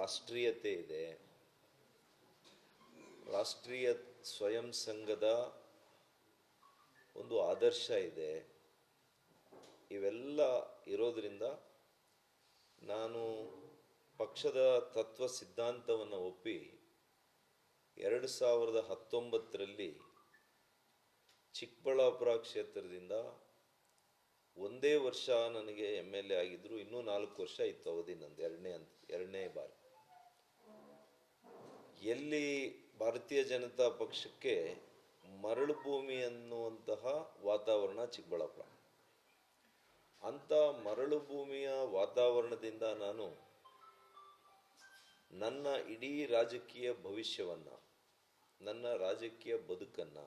ರಾಷ್ಟ್ರೀಯತೆ ಇದೆ, ರಾಷ್ಟ್ರೀಯ ಸ್ವಯಂ ಸಂಘದ ಒಂದು ಆದರ್ಶ ಇದೆ. ಇವೆಲ್ಲ ಇರೋದ್ರಿಂದ ನಾನು ಪಕ್ಷದ ತತ್ವ ಸಿದ್ಧಾಂತವನ್ನು ಒಪ್ಪಿ 2019ರಲ್ಲಿ ಚಿಕ್ಕಬಳ್ಳಾಪುರ ಕ್ಷೇತ್ರದಿಂದ ಒಂದೇ ವರ್ಷ ನನಗೆ MLA ಆಗಿದ್ರು. ಇನ್ನೂ 4 ವರ್ಷ ಇತ್ತು ಅವಧಿ ನಂದು, ಎರಡನೇ ಬಾರಿ. ಎಲ್ಲಿ ಭಾರತೀಯ ಜನತಾ ಪಕ್ಷಕ್ಕೆ ಮರಳು ಭೂಮಿ ಅನ್ನುವಂತಹ ವಾತಾವರಣ ಚಿಕ್ಕಬಳ್ಳಾಪುರ, ಅಂಥ ಮರಳು ಭೂಮಿಯ ವಾತಾವರಣದಿಂದ ನಾನು ನನ್ನ ಇಡೀ ರಾಜಕೀಯ ಭವಿಷ್ಯವನ್ನು, ನನ್ನ ರಾಜಕೀಯ ಬದುಕನ್ನು,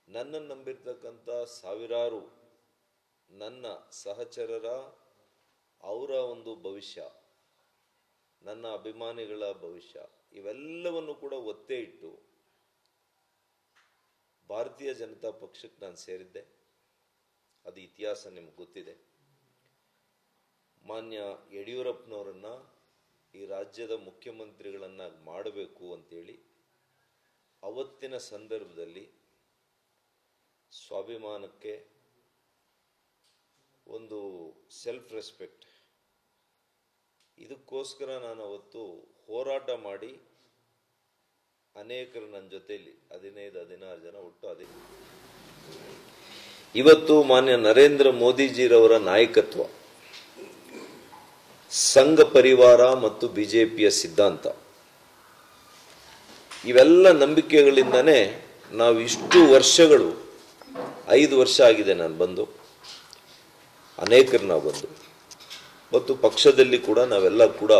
ನನ್ನನ್ನು ನಂಬಿರ್ತಕ್ಕಂಥ ಸಾವಿರಾರು ನನ್ನ ಸಹಚರರ ಅವರ ಒಂದು ಭವಿಷ್ಯ, ನನ್ನ ಅಭಿಮಾನಿಗಳ ಭವಿಷ್ಯ, ಇವೆಲ್ಲವನ್ನು ಕೂಡ ಒತ್ತೆ ಇಟ್ಟು ಭಾರತೀಯ ಜನತಾ ಪಕ್ಷಕ್ಕೆ ನಾನು ಸೇರಿದ್ದೆ. ಅದು ಇತಿಹಾಸ ನಿಮ್ಗೆ ಗೊತ್ತಿದೆ. ಮಾನ್ಯ ಯಡಿಯೂರಪ್ಪನವರನ್ನ ಈ ರಾಜ್ಯದ ಮುಖ್ಯಮಂತ್ರಿಗಳನ್ನಾಗಿ ಮಾಡಬೇಕು ಅಂತೇಳಿ ಅವತ್ತಿನ ಸಂದರ್ಭದಲ್ಲಿ ಸ್ವಾಭಿಮಾನಕ್ಕೆ, ಒಂದು ಸೆಲ್ಫ್ ರೆಸ್ಪೆಕ್ಟ್, ಇದಕ್ಕೋಸ್ಕರ ನಾನು ಅವತ್ತು ಹೋರಾಟ ಮಾಡಿ ಅನೇಕರು ನನ್ನ ಜೊತೆಯಲ್ಲಿ 15-16 ಜನ ಒಟ್ಟು ಇವತ್ತು ಮಾನ್ಯ ನರೇಂದ್ರ ಮೋದಿಜಿರವರ ನಾಯಕತ್ವ, ಸಂಘ ಪರಿವಾರ ಮತ್ತು ಬಿಜೆಪಿಯ ಸಿದ್ಧಾಂತ, ಇವೆಲ್ಲ ನಂಬಿಕೆಗಳಿಂದನೇ ನಾವು ಇಷ್ಟು ವರ್ಷಗಳು, 5 ವರ್ಷ ಆಗಿದೆ ನಾನು ಬಂದು, ಅನೇಕರು ನಾವು ಬಂದು, ಮತ್ತು ಪಕ್ಷದಲ್ಲಿ ಕೂಡ ನಾವೆಲ್ಲ ಕೂಡ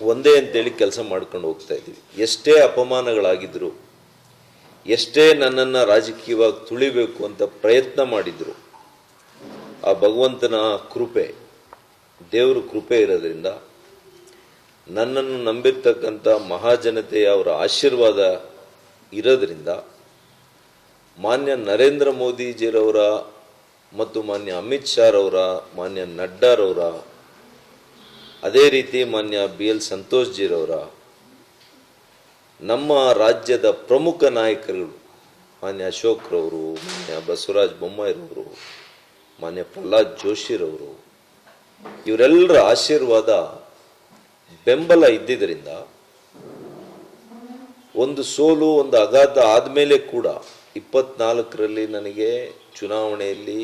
ಒಂದೇ ಅಂತೇಳಿ ಕೆಲಸ ಮಾಡ್ಕೊಂಡು ಹೋಗ್ತಾ ಇದ್ದೀವಿ. ಎಷ್ಟೇ ಅಪಮಾನಗಳಾಗಿದ್ರು, ಎಷ್ಟೇ ನನ್ನನ್ನು ರಾಜಕೀಯವಾಗಿ ತುಳಿಬೇಕು ಅಂತ ಪ್ರಯತ್ನ ಮಾಡಿದ್ರು, ಆ ಭಗವಂತನ ಕೃಪೆ, ದೇವರ ಕೃಪೆ ಇರೋದ್ರಿಂದ, ನನ್ನನ್ನು ನಂಬಿರ್ತಕ್ಕಂಥ ಮಹಾಜನತೆಯ ಅವರ ಆಶೀರ್ವಾದ ಇರೋದ್ರಿಂದ, ಮಾನ್ಯ ನರೇಂದ್ರ ಮೋದಿಜಿರವರ ಮತ್ತು ಮಾನ್ಯ ಅಮಿತ್ ಶಾರವರ, ಮಾನ್ಯ ನಡ್ಡಾರವರ, ಅದೇ ರೀತಿ ಮಾನ್ಯ BL ಸಂತೋಷ್ ಜಿರವರ, ನಮ್ಮ ರಾಜ್ಯದ ಪ್ರಮುಖ ನಾಯಕರುಗಳು ಮಾನ್ಯ ಅಶೋಕ್ರವರು, ಮಾನ್ಯ ಬಸವರಾಜ ಬೊಮ್ಮಾಯಿರವರು, ಮಾನ್ಯ ಪ್ರಹ್ಲಾದ್ ಜೋಶಿರವರು, ಇವರೆಲ್ಲರ ಆಶೀರ್ವಾದ, ಬೆಂಬಲ ಇದ್ದಿದ್ದರಿಂದ ಒಂದು ಸೋಲು, ಒಂದು ಆಘಾತ ಆದಮೇಲೆ ಕೂಡ 24ರಲ್ಲಿ ನನಗೆ ಚುನಾವಣೆಯಲ್ಲಿ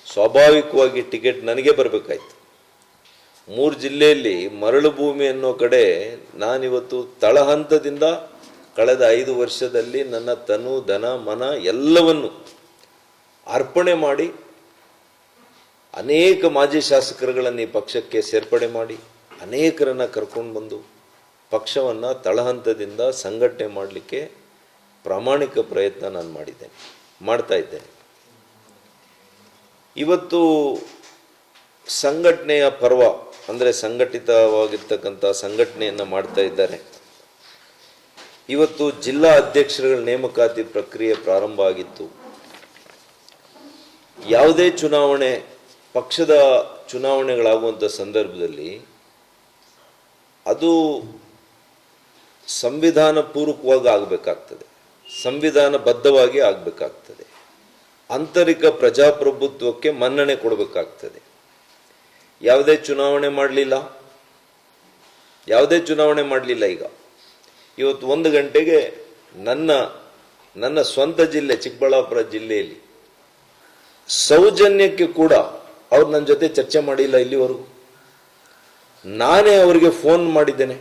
ಸ್ವಾಭಾವಿಕವಾಗಿ ಟಿಕೆಟ್ ನನಗೆ ಬರಬೇಕಾಯ್ತು. 3 ಜಿಲ್ಲೆಯಲ್ಲಿ ಮರಳು ಭೂಮಿ ಅನ್ನೋ ಕಡೆ ನಾನಿವತ್ತು ತಳಹಂತದಿಂದ ಕಳೆದ 5 ವರ್ಷದಲ್ಲಿ ನನ್ನ ತನು, ಧನ, ಮನ ಎಲ್ಲವನ್ನು ಅರ್ಪಣೆ ಮಾಡಿ ಅನೇಕ ಮಾಜಿ ಶಾಸಕರುಗಳನ್ನು ಈ ಪಕ್ಷಕ್ಕೆ ಸೇರ್ಪಡೆ ಮಾಡಿ ಅನೇಕರನ್ನು ಕರ್ಕೊಂಡು ಬಂದು ಪಕ್ಷವನ್ನು ತಳಹಂತದಿಂದ ಸಂಘಟನೆ ಮಾಡಲಿಕ್ಕೆ ಪ್ರಾಮಾಣಿಕ ಪ್ರಯತ್ನ ನಾನು ಮಾಡ್ತಾ ಇದ್ದೇನೆ. ಇವತ್ತು ಸಂಘಟನೆಯ ಪರ್ವ, ಅಂದರೆ ಸಂಘಟಿತವಾಗಿರ್ತಕ್ಕಂಥ ಸಂಘಟನೆಯನ್ನು ಮಾಡ್ತಾ ಇದ್ದಾರೆ. ಇವತ್ತು ಜಿಲ್ಲಾ ಅಧ್ಯಕ್ಷರುಗಳ ನೇಮಕಾತಿ ಪ್ರಕ್ರಿಯೆ ಪ್ರಾರಂಭ ಆಗಿತ್ತು. ಯಾವುದೇ ಚುನಾವಣೆ, ಪಕ್ಷದ ಚುನಾವಣೆಗಳಾಗುವಂಥ ಸಂದರ್ಭದಲ್ಲಿ ಅದು ಸಂವಿಧಾನ ಪೂರ್ವಕವಾಗಿ ಆಗಬೇಕಾಗ್ತದೆ, ಸಂವಿಧಾನಬದ್ಧವಾಗಿ ಆಗಬೇಕಾಗ್ತದೆ, ಆಂತರಿಕ ಪ್ರಜಾಪ್ರಭುತ್ವಕ್ಕೆ ಮನ್ನಣೆ ಕೊಡಬೇಕಾಗ್ತದೆ. ಯಾವುದೇ ಚುನಾವಣೆ ಮಾಡಲಿಲ್ಲ ಈಗ. ಇವತ್ತು 1 ಗಂಟೆಗೆ ನನ್ನ ಸ್ವಂತ ಜಿಲ್ಲೆ ಚಿಕ್ಕಬಳ್ಳಾಪುರ ಜಿಲ್ಲೆಯಲ್ಲಿ ಸೌಜನ್ಯಕ್ಕೆ ಕೂಡ ಅವ್ರು ನನ್ನ ಜೊತೆ ಚರ್ಚೆ ಮಾಡಿಲ್ಲ ಇಲ್ಲಿವರೆಗೂ. ನಾನೇ ಅವರಿಗೆ ಫೋನ್ ಮಾಡಿದ್ದೇನೆ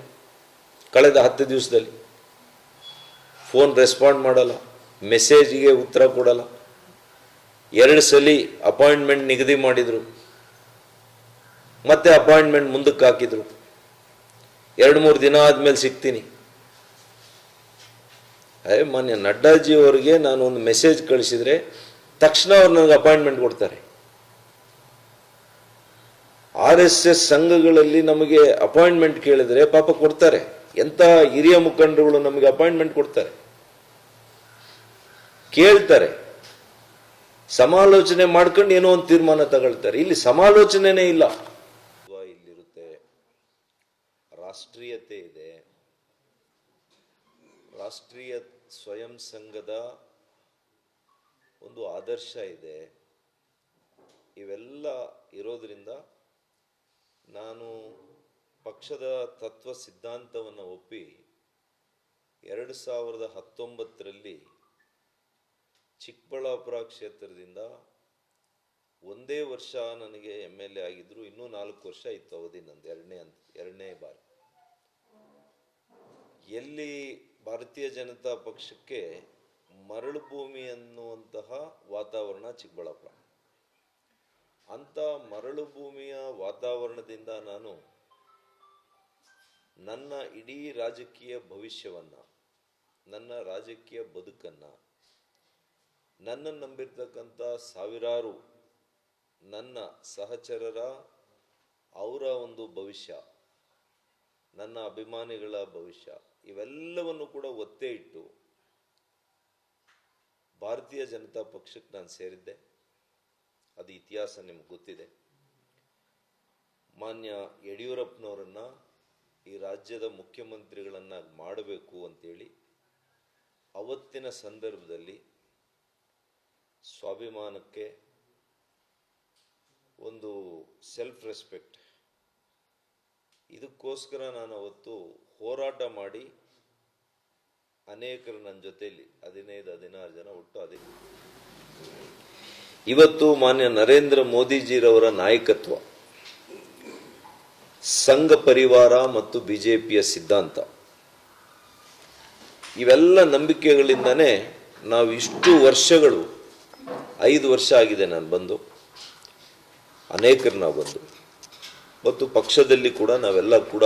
ಕಳೆದ 10 ದಿವಸದಲ್ಲಿ. ಫೋನ್ ರೆಸ್ಪಾಂಡ್ ಮಾಡಲ್ಲ, ಮೆಸೇಜ್ಗೆ ಉತ್ತರ ಕೊಡಲ್ಲ. 2 ಸಲ ಅಪಾಯಿಂಟ್ಮೆಂಟ್ ನಿಗದಿ ಮಾಡಿದ್ರು, ಮತ್ತೆ ಅಪಾಯಿಂಟ್ಮೆಂಟ್ ಮುಂದಕ್ಕೆ ಹಾಕಿದ್ರು. 2-3 ದಿನ ಆದ್ಮೇಲೆ ಸಿಗ್ತೀನಿ. ಮಾನ್ಯ ನಡ್ಡಾಜಿ ಅವರಿಗೆ ನಾನು ಒಂದು ಮೆಸೇಜ್ ಕಳಿಸಿದ್ರೆ ತಕ್ಷಣ ಅವ್ರು ನನಗೆ ಅಪಾಯಿಂಟ್ಮೆಂಟ್ ಕೊಡ್ತಾರೆ. RSS ಸಂಘಗಳಲ್ಲಿ ನಮಗೆ ಅಪಾಯಿಂಟ್ಮೆಂಟ್ ಕೇಳಿದ್ರೆ ಪಾಪ ಕೊಡ್ತಾರೆ. ಎಂತ ಹಿರಿಯ ಮುಖಂಡರುಗಳು ನಮಗೆ ಅಪಾಯಿಂಟ್ಮೆಂಟ್ ಕೊಡ್ತಾರೆ, ಕೇಳ್ತಾರೆ, ಸಮಾಲೋಚನೆ ಮಾಡ್ಕೊಂಡು ಏನೋ ಒಂದು ತೀರ್ಮಾನ ತಗೊಳ್ತಾರೆ. ಇಲ್ಲಿ ಸಮಾಲೋಚನೆನೇ ಇಲ್ಲ. ಇಲ್ಲಿರುತ್ತೆ, ರಾಷ್ಟ್ರೀಯತೆ ಇದೆ, ರಾಷ್ಟ್ರೀಯ ಸ್ವಯಂ ಸಂಘದ ಒಂದು ಆದರ್ಶ ಇದೆ. ಇವೆಲ್ಲ ಇರೋದ್ರಿಂದ ನಾನು ಪಕ್ಷದ ತತ್ವ ಸಿದ್ಧಾಂತವನ್ನು ಒಪ್ಪಿ 2019ರಲ್ಲಿ ಚಿಕ್ಕಬಳ್ಳಾಪುರ ಕ್ಷೇತ್ರದಿಂದ ಒಂದೇ ವರ್ಷ ನನಗೆ MLA ಆಗಿದ್ರು. ಇನ್ನೂ 4 ವರ್ಷ ಇತ್ತು ಅವಧಿ ನಂದು, ಎರಡನೇ ಬಾರಿ. ಎಲ್ಲಿ ಭಾರತೀಯ ಜನತಾ ಪಕ್ಷಕ್ಕೆ ಮರಳು ಭೂಮಿ ಅನ್ನುವಂತಹ ವಾತಾವರಣ ಚಿಕ್ಕಬಳ್ಳಾಪುರ, ಅಂಥ ಮರಳು ಭೂಮಿಯ ವಾತಾವರಣದಿಂದ ನಾನು ನನ್ನ ಇಡೀ ರಾಜಕೀಯ ಭವಿಷ್ಯವನ್ನು, ನನ್ನ ರಾಜಕೀಯ ಬದುಕನ್ನು, ನನ್ನನ್ನು ನಂಬಿರ್ತಕ್ಕಂಥ ಸಾವಿರಾರು ನನ್ನ ಸಹಚರರ ಅವರ ಒಂದು ಭವಿಷ್ಯ, ನನ್ನ ಅಭಿಮಾನಿಗಳ ಭವಿಷ್ಯ, ಇವೆಲ್ಲವನ್ನು ಕೂಡ ಒತ್ತೆ ಇಟ್ಟು ಭಾರತೀಯ ಜನತಾ ಪಕ್ಷಕ್ಕೆ ನಾನು ಸೇರಿದ್ದೆ. ಅದು ಇತಿಹಾಸ ನಿಮ್ಗೆ ಗೊತ್ತಿದೆ. ಮಾನ್ಯ ಯಡಿಯೂರಪ್ಪನವರನ್ನು ಈ ರಾಜ್ಯದ ಮುಖ್ಯಮಂತ್ರಿಗಳನ್ನಾಗಿ ಮಾಡಬೇಕು ಅಂತೇಳಿ ಅವತ್ತಿನ ಸಂದರ್ಭದಲ್ಲಿ ಸ್ವಾಭಿಮಾನಕ್ಕೆ, ಒಂದು ಸೆಲ್ಫ್ ರೆಸ್ಪೆಕ್ಟ್, ಇದಕ್ಕೋಸ್ಕರ ನಾನು ಅವತ್ತು ಹೋರಾಟ ಮಾಡಿ ಅನೇಕರು ನನ್ನ ಜೊತೆಯಲ್ಲಿ 15-16 ಜನ ಒಟ್ಟು ಅದೇ. ಇವತ್ತು ಮಾನ್ಯ ನರೇಂದ್ರ ಮೋದಿಜಿರವರ ನಾಯಕತ್ವ, ಸಂಘ ಪರಿವಾರ ಮತ್ತು ಬಿಜೆಪಿಯ ಸಿದ್ಧಾಂತ, ಇವೆಲ್ಲ ನಂಬಿಕೆಗಳಿಂದನೇ ನಾವು ಇಷ್ಟು ವರ್ಷಗಳು, 5 ವರ್ಷ ಆಗಿದೆ ನಾನು ಬಂದು, ಅನೇಕರು ನಾವು ಬಂದು, ಮತ್ತು ಪಕ್ಷದಲ್ಲಿ ಕೂಡ ನಾವೆಲ್ಲ ಕೂಡ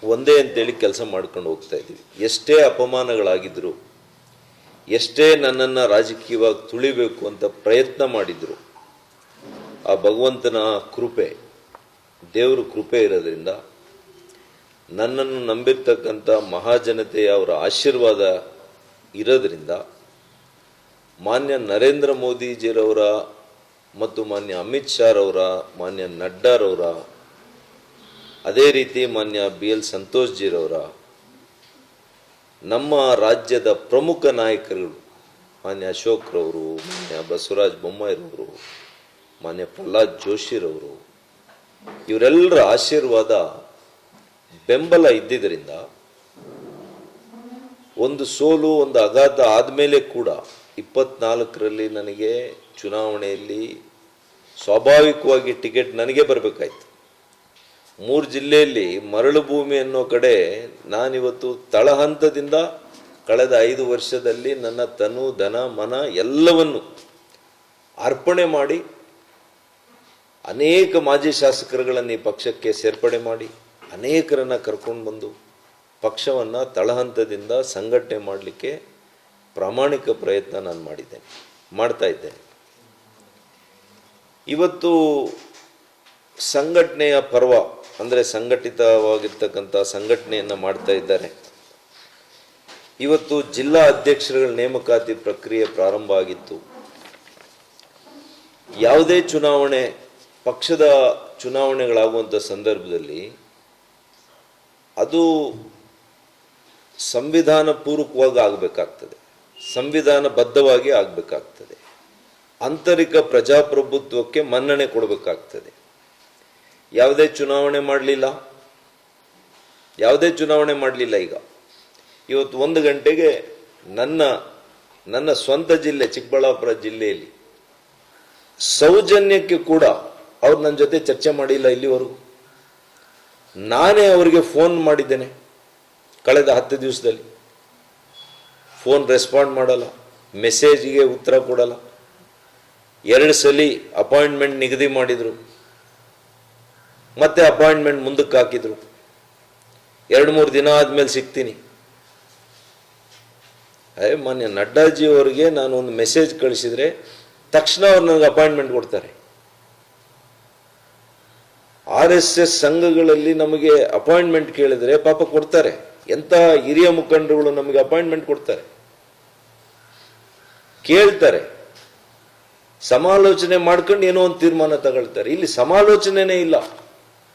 ಒಂದೇ ಅಂತೇಳಿ ಕೆಲಸ ಮಾಡ್ಕೊಂಡು ಹೋಗ್ತಾ ಇದ್ದೀವಿ. ಎಷ್ಟೇ ಅಪಮಾನಗಳಾಗಿದ್ರು, ಎಷ್ಟೇ ನನ್ನನ್ನು ರಾಜಕೀಯವಾಗಿ ತುಳಿಬೇಕು ಅಂತ ಪ್ರಯತ್ನ ಮಾಡಿದ್ರು, ಆ ಭಗವಂತನ ಕೃಪೆ, ದೇವರ ಕೃಪೆ ಇರೋದ್ರಿಂದ, ನನ್ನನ್ನು ನಂಬಿರ್ತಕ್ಕಂಥ ಮಹಾಜನತೆಯ ಅವರ ಆಶೀರ್ವಾದ ಇರೋದ್ರಿಂದ, ಮಾನ್ಯ ನರೇಂದ್ರ ಮೋದಿಜಿರವರ ಮತ್ತು ಮಾನ್ಯ ಅಮಿತ್ ಶಾರವರ, ಮಾನ್ಯ ನಡ್ಡಾರವರ, ಅದೇ ರೀತಿ ಮಾನ್ಯ BL ಸಂತೋಷ್ಜಿರವರ, ನಮ್ಮ ರಾಜ್ಯದ ಪ್ರಮುಖ ನಾಯಕರುಗಳು ಮಾನ್ಯ ಅಶೋಕ್ರವರು, ಮಾನ್ಯ ಬಸವರಾಜ ಬೊಮ್ಮಾಯಿರವರು, ಮಾನ್ಯ ಪ್ರಹ್ಲಾದ್ ಜೋಶಿರವರು, ಇವರೆಲ್ಲರ ಆಶೀರ್ವಾದ, ಬೆಂಬಲ ಇದ್ದಿದ್ದರಿಂದ ಒಂದು ಸೋಲು, ಒಂದು ಆಘಾತ ಆದಮೇಲೆ ಕೂಡ 24ರಲ್ಲಿ ನನಗೆ ಚುನಾವಣೆಯಲ್ಲಿ ಸ್ವಾಭಾವಿಕವಾಗಿ ಟಿಕೆಟ್ ನನಗೆ ಬರಬೇಕಾಯ್ತು. 3 ಜಿಲ್ಲೆಯಲ್ಲಿ ಮರಳು ಭೂಮಿ ಅನ್ನೋ ಕಡೆ ನಾನಿವತ್ತು ತಳಹಂತದಿಂದ ಕಳೆದ 5 ವರ್ಷದಲ್ಲಿ ನನ್ನ ತನು, ಧನ, ಮನ ಎಲ್ಲವನ್ನು ಅರ್ಪಣೆ ಮಾಡಿ ಅನೇಕ ಮಾಜಿ ಶಾಸಕರುಗಳನ್ನು ಈ ಪಕ್ಷಕ್ಕೆ ಸೇರ್ಪಡೆ ಮಾಡಿ ಅನೇಕರನ್ನು ಕರ್ಕೊಂಡು ಬಂದು ಪಕ್ಷವನ್ನು ತಳಹಂತದಿಂದ ಸಂಘಟನೆ ಮಾಡಲಿಕ್ಕೆ ಪ್ರಾಮಾಣಿಕ ಪ್ರಯತ್ನ ನಾನು ಮಾಡ್ತಾ ಇದ್ದೇನೆ. ಇವತ್ತು ಸಂಘಟನೆಯ ಪರ್ವ ಅಂದರೆ ಸಂಘಟಿತವಾಗಿರ್ತಕ್ಕಂಥ ಸಂಘಟನೆಯನ್ನು ಮಾಡ್ತಾ ಇದ್ದಾರೆ. ಇವತ್ತು ಜಿಲ್ಲಾ ಅಧ್ಯಕ್ಷರುಗಳ ನೇಮಕಾತಿ ಪ್ರಕ್ರಿಯೆ ಪ್ರಾರಂಭ ಆಗಿತ್ತು. ಯಾವುದೇ ಚುನಾವಣೆ, ಪಕ್ಷದ ಚುನಾವಣೆಗಳಾಗುವಂಥ ಸಂದರ್ಭದಲ್ಲಿ ಅದು ಸಂವಿಧಾನ ಪೂರ್ವಕವಾಗಿ ಆಗಬೇಕಾಗ್ತದೆ, ಸಂವಿಧಾನಬದ್ಧವಾಗಿ ಆಗಬೇಕಾಗ್ತದೆ, ಆಂತರಿಕ ಪ್ರಜಾಪ್ರಭುತ್ವಕ್ಕೆ ಮನ್ನಣೆ ಕೊಡಬೇಕಾಗ್ತದೆ. ಯಾವುದೇ ಚುನಾವಣೆ ಮಾಡಲಿಲ್ಲ ಈಗ. ಇವತ್ತು 1 ಗಂಟೆಗೆ ನನ್ನ ಸ್ವಂತ ಜಿಲ್ಲೆ ಚಿಕ್ಕಬಳ್ಳಾಪುರ ಜಿಲ್ಲೆಯಲ್ಲಿ ಸೌಜನ್ಯಕ್ಕೆ ಕೂಡ ಅವ್ರು ನನ್ನ ಜೊತೆ ಚರ್ಚೆ ಮಾಡಿಲ್ಲ ಇಲ್ಲಿವರೆಗೂ. ನಾನೇ ಅವರಿಗೆ ಫೋನ್ ಮಾಡಿದ್ದೇನೆ ಕಳೆದ 10 ದಿವಸದಲ್ಲಿ. ಫೋನ್ ರೆಸ್ಪಾಂಡ್ ಮಾಡಲ್ಲ, ಮೆಸೇಜ್ಗೆ ಉತ್ತರ ಕೊಡಲ್ಲ. 2 ಸಲ ಅಪಾಯಿಂಟ್ಮೆಂಟ್ ನಿಗದಿ ಮಾಡಿದ್ರು, ಮತ್ತೆ ಅಪಾಯಿಂಟ್ಮೆಂಟ್ ಮುಂದಕ್ಕೆ ಹಾಕಿದ್ರು. 2-3 ದಿನ ಆದ್ಮೇಲೆ ಸಿಗ್ತೀನಿ. ಮಾನ್ಯ ನಡ್ಡಾಜಿ ಅವರಿಗೆ ನಾನು ಒಂದು ಮೆಸೇಜ್ ಕಳಿಸಿದ್ರೆ ತಕ್ಷಣ ಅವ್ರು ನನಗೆ ಅಪಾಯಿಂಟ್ಮೆಂಟ್ ಕೊಡ್ತಾರೆ. RSS ಸಂಘಗಳಲ್ಲಿ ನಮಗೆ ಅಪಾಯಿಂಟ್ಮೆಂಟ್ ಕೇಳಿದ್ರೆ ಪಾಪ ಕೊಡ್ತಾರೆ. ಎಂತಹ ಹಿರಿಯ ಮುಖಂಡರುಗಳು ನಮಗೆ ಅಪಾಯಿಂಟ್ಮೆಂಟ್ ಕೊಡ್ತಾರೆ, ಕೇಳ್ತಾರೆ, ಸಮಾಲೋಚನೆ ಮಾಡ್ಕೊಂಡು ಏನೋ ಒಂದು ತೀರ್ಮಾನ ತಗೊಳ್ತಾರೆ. ಇಲ್ಲಿ ಸಮಾಲೋಚನೆನೇ ಇಲ್ಲ.